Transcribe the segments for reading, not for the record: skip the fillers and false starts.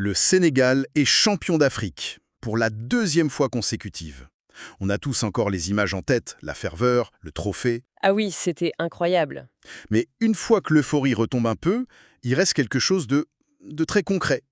Le Sénégal est champion d'Afrique pour la deuxième fois consécutive. On a tous encore les images en tête, la ferveur, le trophée. Ah oui, c'était incroyable. Mais une fois que l'euphorie retombe un peu, il reste quelque chose de très concret,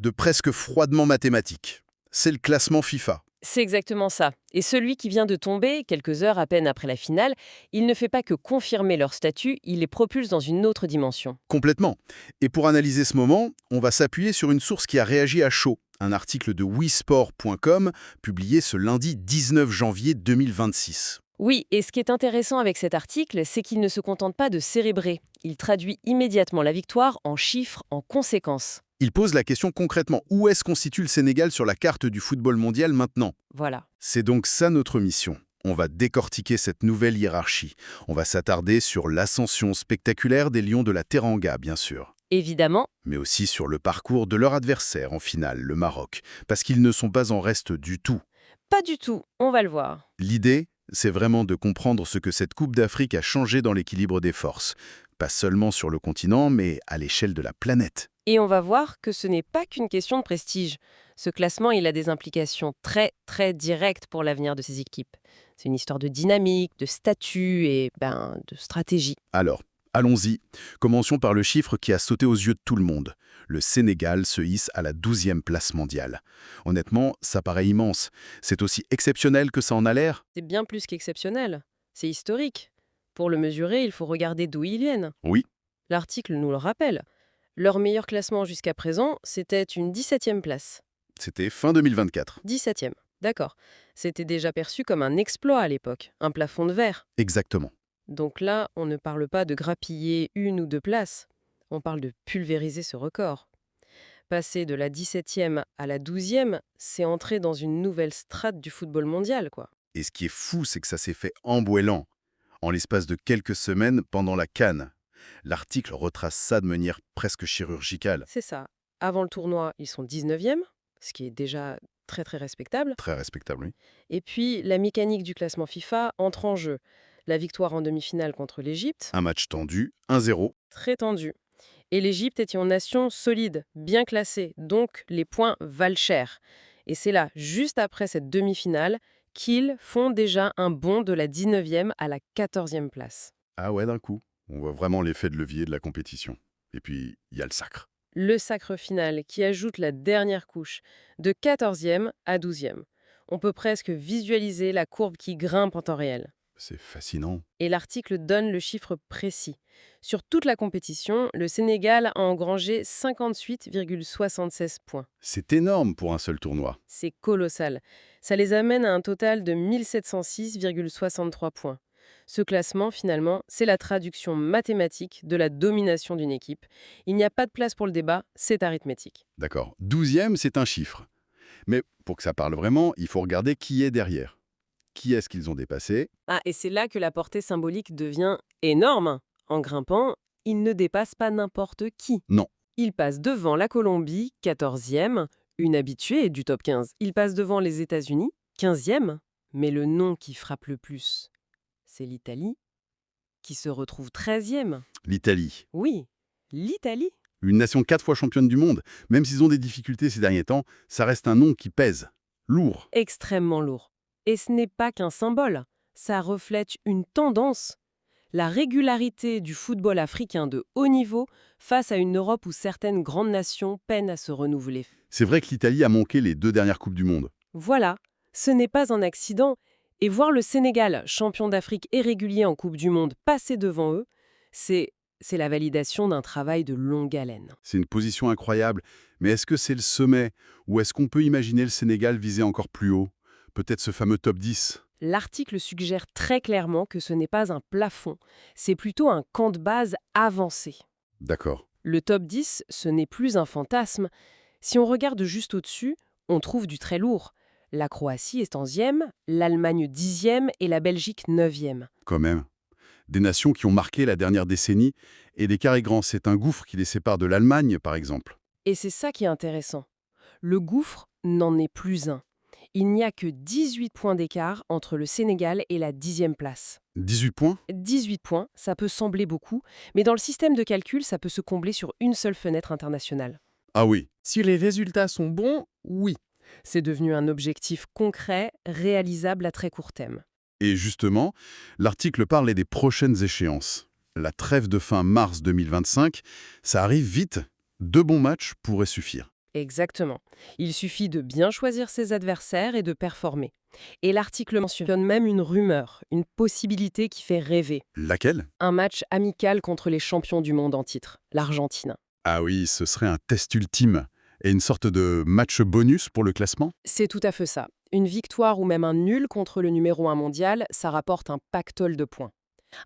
de presque froidement mathématique. C'est le classement FIFA. C'est exactement ça. Et celui qui vient de tomber, quelques heures à peine après la finale, il ne fait pas que confirmer leur statut, il les propulse dans une autre dimension. Complètement. Et pour analyser ce moment, on va s'appuyer sur une source qui a réagi à chaud. Un article de wisport.com publié ce lundi 19 janvier 2026. Oui, et ce qui est intéressant avec cet article, c'est qu'il ne se contente pas de célébrer. Il traduit immédiatement la victoire en chiffres, en conséquences. Il pose la question concrètement, où est-ce qu'on situe le Sénégal sur la carte du football mondial maintenant? Voilà. C'est donc ça notre mission. On va décortiquer cette nouvelle hiérarchie. On va s'attarder sur l'ascension spectaculaire des Lions de la Teranga, bien sûr. Évidemment, Mais aussi sur le parcours de leur adversaire en finale, le Maroc, parce qu'ils ne sont pas en reste du tout. pas du tout, on va le voir. L'idée, c'est vraiment de comprendre ce que cette Coupe d'Afrique a changé dans l'équilibre des forces. Pas seulement sur le continent, mais à l'échelle de la planète. Et on va voir que ce n'est pas qu'une question de prestige. Ce classement, il a des implications très, très directes pour l'avenir de ces équipes. C'est une histoire de dynamique, de statut et de stratégie. Alors, allons-y. Commencions par le chiffre qui a sauté aux yeux de tout le monde. Le Sénégal se hisse à la 12e place mondiale. Honnêtement, ça paraît immense. C'est aussi exceptionnel que ça en a l'air? C'est bien plus qu'exceptionnel. C'est historique. Pour le mesurer, il faut regarder d'où ils viennent. Oui, L'article nous le rappelle. Leur meilleur classement jusqu'à présent, c'était une 17e place. c'était fin 2024. 17e, d'accord. C'était déjà perçu comme un exploit à l'époque, un plafond de verre. Exactement. Donc là, on ne parle pas de grappiller une ou deux places, on parle de pulvériser ce record. Passer de la 17e à la 12e, c'est entrer dans une nouvelle strate du football mondial, quoi. Et ce qui est fou, c'est que ça s'est fait en Bouélan, en l'espace de quelques semaines pendant la CAN. L'article retrace ça de manière presque chirurgicale. C'est ça. Avant le tournoi, ils sont 19e, ce qui est déjà très très respectable. Très respectable, oui. Et puis, la mécanique du classement FIFA entre en jeu. La victoire en demi-finale contre l'Égypte, Un match tendu, 1-0. très tendue. Et l'Égypte est une nation solide, bien classée, donc les points valent cher. Et c'est là, juste après cette demi-finale, qu'ils font déjà un bond de la 19e à la 14e place. Ah ouais, d'un coup. On voit vraiment l'effet de levier de la compétition. Et puis, il y a le sacre. Le sacre final qui ajoute la dernière couche, de 14e à 12e. On peut presque visualiser la courbe qui grimpe en temps réel. C'est fascinant. Et l'article donne le chiffre précis. Sur toute la compétition, le Sénégal a engrangé 58,76 points. C'est énorme pour un seul tournoi. C'est colossal. Ça les amène à un total de 1706,63 points. Ce classement, finalement, c'est la traduction mathématique de la domination d'une équipe. Il n'y a pas de place pour le débat, c'est arithmétique. D'accord. 12e, c'est un chiffre. Mais pour que ça parle vraiment, il faut regarder qui est derrière. Qui est-ce qu'ils ont dépassé? Ah, et c'est là que la portée symbolique devient énorme. En grimpant, il ne dépasse pas n'importe qui. Non. Il passe devant la Colombie, 14e, une habituée du top 15. Il passe devant les États-Unis, 15e. Mais le nom qui frappe le plus, c'est l'Italie, qui se retrouve 13e. L'Italie. Oui, l'Italie. Une nation 4 fois championne du monde. Même s'ils ont des difficultés ces derniers temps, ça reste un nom qui pèse. Lourd. Extrêmement lourd. Et ce n'est pas qu'un symbole, ça reflète une tendance. La régularité du football africain de haut niveau face à une Europe où certaines grandes nations peinent à se renouveler. C'est vrai que l'Italie a manqué les 2 dernières Coupes du Monde. Voilà, ce n'est pas un accident. Et voir le Sénégal, champion d'Afrique et régulier en Coupe du Monde, passer devant eux, c'est la validation d'un travail de longue haleine. C'est une position incroyable. Mais est-ce que c'est le sommet? Ou est-ce qu'on peut imaginer le Sénégal viser encore plus haut? Peut-être ce fameux top 10? L'article suggère très clairement que ce n'est pas un plafond, c'est plutôt un camp de base avancé. D'accord. Le top 10, ce n'est plus un fantasme. Si on regarde juste au-dessus, on trouve du très lourd. La Croatie est 11e, l'Allemagne 10e et la Belgique 9e. Quand même. Des nations qui ont marqué la dernière décennie, et l'écart est grand. C'est un gouffre qui les sépare de l'Allemagne, par exemple. Et c'est ça qui est intéressant. Le gouffre n'en est plus un. Il n'y a que 18 points d'écart entre le Sénégal et la 10e place. 18 points? 18 points, ça peut sembler beaucoup, mais dans le système de calcul, ça peut se combler sur une seule fenêtre internationale. Ah oui, Si les résultats sont bons, oui. C'est devenu un objectif concret, réalisable à très court terme. et justement, l'article parlait des prochaines échéances. La trêve de fin mars 2025, ça arrive vite. 2 bons matchs pourraient suffire. Exactement. Il suffit de bien choisir ses adversaires et de performer. Et l'article mentionne même une rumeur, une possibilité qui fait rêver. Laquelle? Un match amical contre les champions du monde en titre, l'Argentine. Ah oui, ce serait un test ultime. Et une sorte de match bonus pour le classement? C'est tout à fait ça. Une victoire ou même un nul contre le numéro 1 mondial, ça rapporte un pactole de points.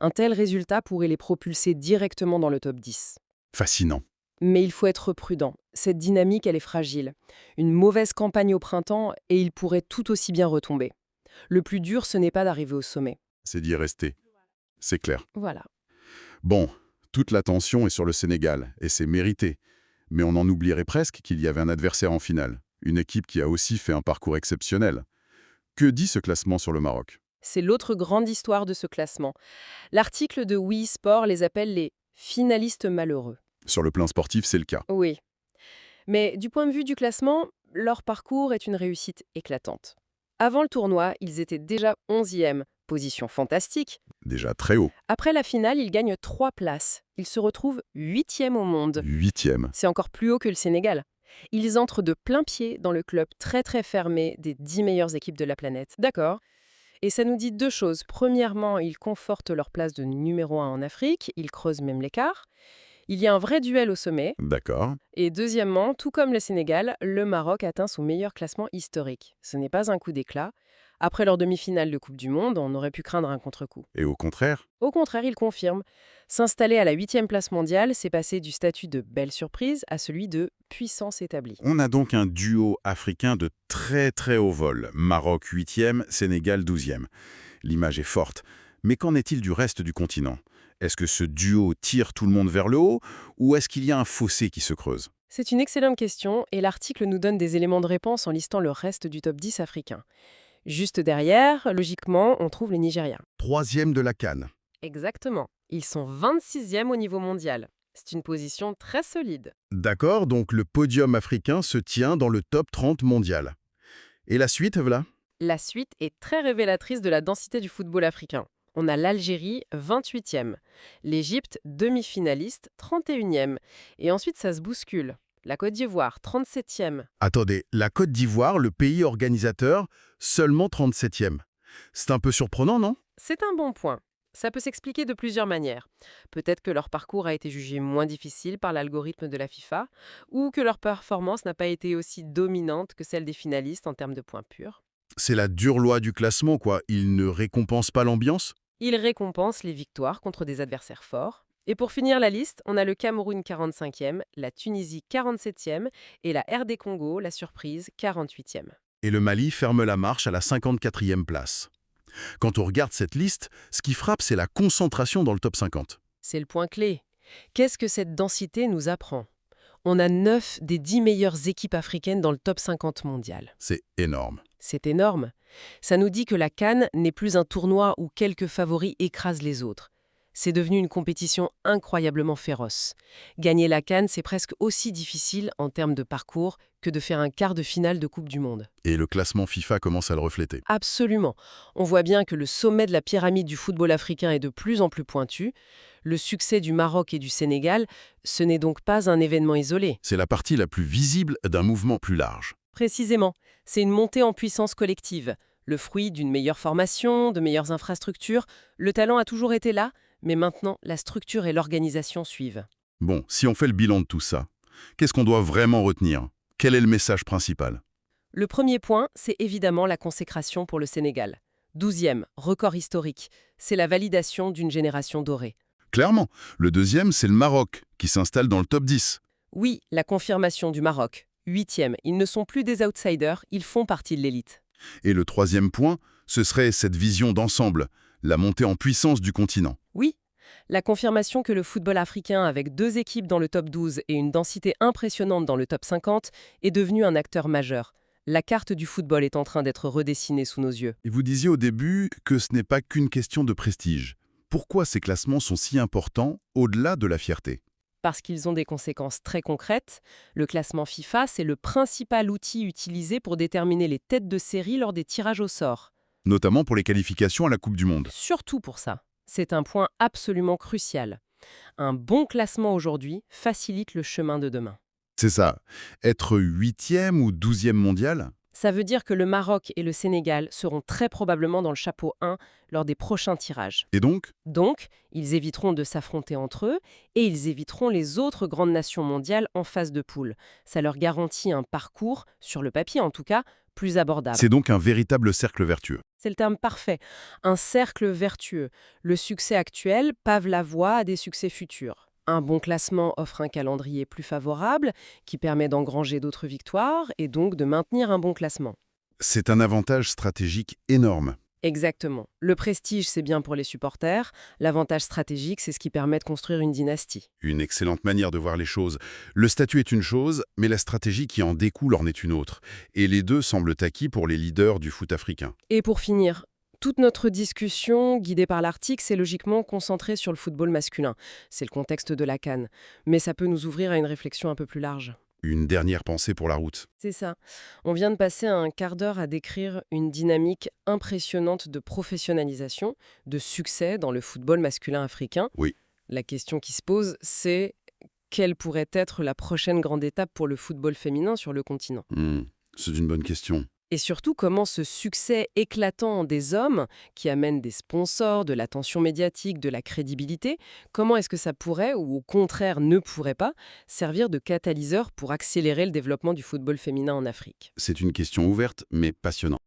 Un tel résultat pourrait les propulser directement dans le top 10. Fascinant. Mais il faut être prudent. Cette dynamique, elle est fragile. Une mauvaise campagne au printemps et il pourrait tout aussi bien retomber. Le plus dur, ce n'est pas d'arriver au sommet. C'est d'y rester. C'est clair. Voilà. Bon, toute l'attention est sur le Sénégal, et c'est mérité. Mais on en oublierait presque qu'il y avait un adversaire en finale. Une équipe qui a aussi fait un parcours exceptionnel. Que dit ce classement sur le Maroc? C'est l'autre grande histoire de ce classement. L'article de Oui Sport les appelle les finalistes malheureux. Sur le plan sportif, c'est le cas. Oui. Mais du point de vue du classement, leur parcours est une réussite éclatante. Avant le tournoi, ils étaient déjà 11e, position fantastique. Déjà très haut. Après la finale, ils gagnent 3 places. Ils se retrouvent 8e au monde. 8e. C'est encore plus haut que le Sénégal. Ils entrent de plein pied dans le club très très fermé des 10 meilleures équipes de la planète. D'accord. Et ça nous dit 2 choses. Premièrement, ils confortent leur place de numéro 1 en Afrique, ils creusent même l'écart. Il y a un vrai duel au sommet. D'accord. Et deuxièmement, tout comme le Sénégal, le Maroc atteint son meilleur classement historique. Ce n'est pas un coup d'éclat. Après leur demi-finale de Coupe du Monde, on aurait pu craindre un contre-coup. Et au contraire? Au contraire, il confirme. S'installer à la 8e place mondiale, c'est passer du statut de belle surprise à celui de puissance établie. On a donc un duo africain de très très haut vol. Maroc 8e, Sénégal 12e. L'image est forte. Mais qu'en est-il du reste du continent? Est-ce que ce duo tire tout le monde vers le haut ou est-ce qu'il y a un fossé qui se creuse? C'est une excellente question et l'article nous donne des éléments de réponse en listant le reste du top 10 africain. Juste derrière, logiquement, on trouve les Nigériens. 3e de la CAN. Exactement. Ils sont 26e au niveau mondial. C'est une position très solide. D'accord, donc le podium africain se tient dans le top 30 mondial. Et la suite, voilà? La suite est très révélatrice de la densité du football africain. On a l'Algérie, 28e. L'Égypte, demi-finaliste, 31e. Et ensuite, ça se bouscule. La Côte d'Ivoire, 37e. Attendez, la Côte d'Ivoire, le pays organisateur, seulement 37e. C'est un peu surprenant, non? C'est un bon point. Ça peut s'expliquer de plusieurs manières. Peut-être que leur parcours a été jugé moins difficile par l'algorithme de la FIFA, ou que leur performance n'a pas été aussi dominante que celle des finalistes en termes de points purs. C'est la dure loi du classement, quoi. Il ne récompense pas l'ambiance? Ils récompensent les victoires contre des adversaires forts. Et pour finir la liste, on a le Cameroun 45e, la Tunisie 47e et la RD Congo, la surprise, 48e. Et le Mali ferme la marche à la 54e place. Quand on regarde cette liste, ce qui frappe, c'est la concentration dans le top 50. C'est le point clé. Qu'est-ce que cette densité nous apprend? On a 9 des 10 meilleures équipes africaines dans le top 50 mondial. C'est énorme. C'est énorme. Ça nous dit que la CAN n'est plus un tournoi où quelques favoris écrasent les autres. C'est devenu une compétition incroyablement féroce. Gagner la CAN, c'est presque aussi difficile en termes de parcours que de faire un quart de finale de Coupe du Monde. Et le classement FIFA commence à le refléter. Absolument. On voit bien que le sommet de la pyramide du football africain est de plus en plus pointu. Le succès du Maroc et du Sénégal, ce n'est donc pas un événement isolé. C'est la partie la plus visible d'un mouvement plus large. Précisément, c'est une montée en puissance collective. Le fruit d'une meilleure formation, de meilleures infrastructures. Le talent a toujours été là, mais maintenant, la structure et l'organisation suivent. Bon, si on fait le bilan de tout ça, qu'est-ce qu'on doit vraiment retenir? Quel est le message principal? Le premier point, c'est évidemment la consécration pour le Sénégal. 12e, record historique. C'est la validation d'une génération dorée. Clairement, le deuxième, c'est le Maroc, qui s'installe dans le top 10. Oui, la confirmation du Maroc. 8e, ils ne sont plus des outsiders, ils font partie de l'élite. Et le troisième point, ce serait cette vision d'ensemble, la montée en puissance du continent. Oui, la confirmation que le football africain, avec 2 équipes dans le top 12 et une densité impressionnante dans le top 50, est devenu un acteur majeur. La carte du football est en train d'être redessinée sous nos yeux. Et vous disiez au début que ce n'est pas qu'une question de prestige. Pourquoi ces classements sont si importants au-delà de la fierté? Parce qu'ils ont des conséquences très concrètes. Le classement FIFA, c'est le principal outil utilisé pour déterminer les têtes de série lors des tirages au sort. Notamment pour les qualifications à la Coupe du Monde. Surtout pour ça. C'est un point absolument crucial. Un bon classement aujourd'hui facilite le chemin de demain. C'est ça. Être 8e ou 12e mondial? Ça veut dire que le Maroc et le Sénégal seront très probablement dans le chapeau 1 lors des prochains tirages. Et donc? Donc, ils éviteront de s'affronter entre eux et ils éviteront les autres grandes nations mondiales en phase de poule. Ça leur garantit un parcours, sur le papier en tout cas, plus abordable. C'est donc un véritable cercle vertueux. C'est le terme parfait. Un cercle vertueux. Le succès actuel pave la voie à des succès futurs. Un bon classement offre un calendrier plus favorable qui permet d'engranger d'autres victoires et donc de maintenir un bon classement. C'est un avantage stratégique énorme. Exactement. Le prestige, c'est bien pour les supporters. L'avantage stratégique, c'est ce qui permet de construire une dynastie. Une excellente manière de voir les choses. Le statut est une chose, mais la stratégie qui en découle en est une autre. Et les deux semblent acquis pour les leaders du foot africain. Et pour finir, toute notre discussion, guidée par l'article, c'est logiquement concentrée sur le football masculin. C'est le contexte de la CAN. Mais ça peut nous ouvrir à une réflexion un peu plus large. Une dernière pensée pour la route. C'est ça. On vient de passer un quart d'heure à décrire une dynamique impressionnante de professionnalisation, de succès dans le football masculin africain. Oui. La question qui se pose, c'est quelle pourrait être la prochaine grande étape pour le football féminin sur le continent ? C'est une bonne question. Et surtout, comment ce succès éclatant des hommes, qui amène des sponsors, de l'attention médiatique, de la crédibilité, comment est-ce que ça pourrait, ou au contraire ne pourrait pas, servir de catalyseur pour accélérer le développement du football féminin en Afrique ? C'est une question ouverte, mais passionnante.